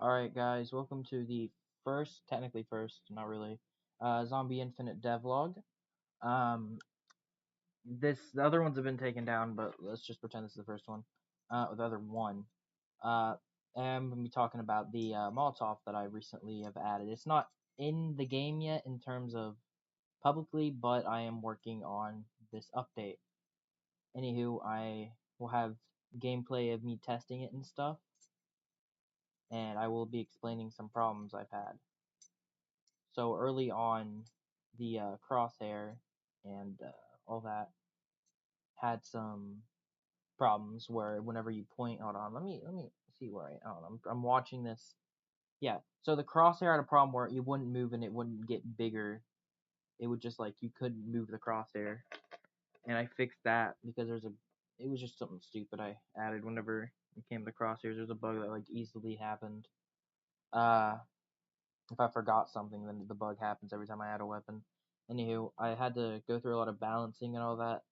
Alright guys, welcome to the technically first, not really, Zombie Infinite Devlog. The other ones have been taken down, but let's just pretend this is the first one. The other one. I'm going to be talking about the Molotov that I recently have added. It's not in the game yet in terms of publicly, but I am working on this update. Anywho, I will have gameplay of me testing it and stuff, and I will be explaining some problems I've had. So early on, the crosshair and all that had some problems where whenever you point, hold on, let me see where I don't know, I'm watching this. Yeah, so the crosshair had a problem where you wouldn't move and it wouldn't get bigger. It would just like you couldn't move the crosshair, and I fixed that because it was just something stupid I added whenever it came to crosshairs. There's a bug that like easily happened. Uh, if I forgot something, then the bug happens every time I add a weapon. Anywho, I had to go through a lot of balancing and all that.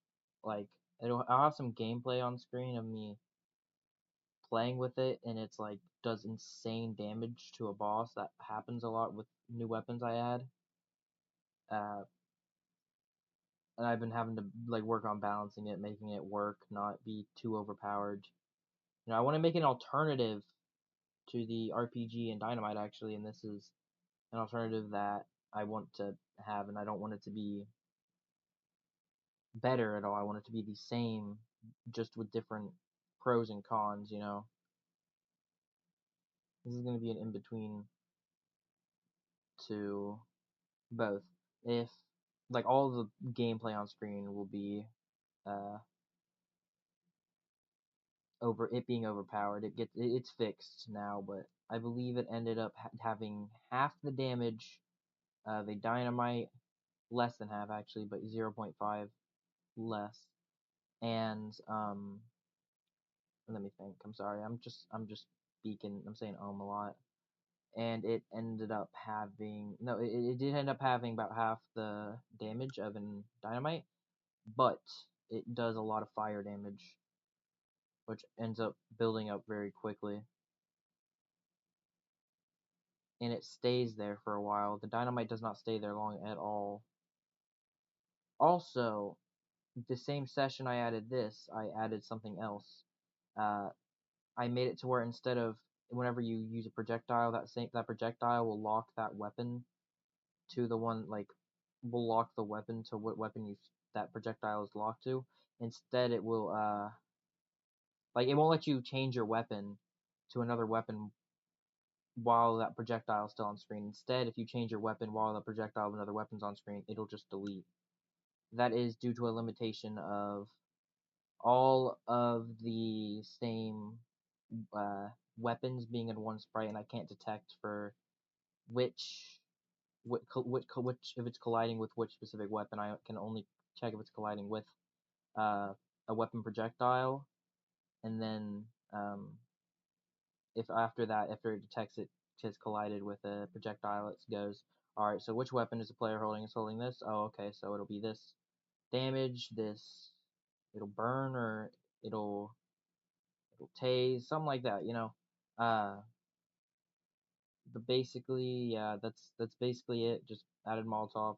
Like, I'll have some gameplay on screen of me playing with it, and it's like does insane damage to a boss. That happens a lot with new weapons I add. Uh, and I've been having to like work on balancing it, making it work, not be too overpowered. I want to make an alternative to the RPG and Dynamite actually, and this is an alternative that I want to have, and I don't want it to be better at all. I want it to be the same, just with different pros and cons. This is going to be an in-between to both. If, like, all the gameplay on screen will be, uh, being overpowered. It's fixed now, but I believe it ended up having half the damage, the dynamite, less than half actually, but 0.5 less, and, let me think. I'm sorry. I'm just speaking. I'm saying a lot, and it ended up having no. It did end up having about half the damage of an dynamite, but it does a lot of fire damage, which ends up building up very quickly, and it stays there for a while. The dynamite does not stay there long at all. Also, the same session I added this, I added something else. Uh, I made it to where instead of whenever you use a projectile, that projectile will lock that weapon to the one like will lock the weapon to what weapon that projectile is locked to. Instead, it will like it won't let you change your weapon to another weapon while that projectile is still on screen. Instead, if you change your weapon while the projectile of another weapon's on screen, it'll just delete. That is due to a limitation of all of the same uh, weapons being in one sprite, and I can't detect for which which if it's colliding with which specific weapon. I can only check if it's colliding with uh, a weapon projectile, and then if after that, after it detects it has collided with a projectile, it goes, all right. So which weapon is the player holding? Is holding this? Oh, okay. So it'll be this damage, this it'll burn, or it'll it'll tase, something like that. Uh, but basically, yeah, that's basically it. Just added Molotov.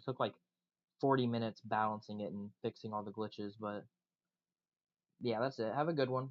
Took like 40 minutes balancing it and fixing all the glitches, but yeah, that's it. Have a good one.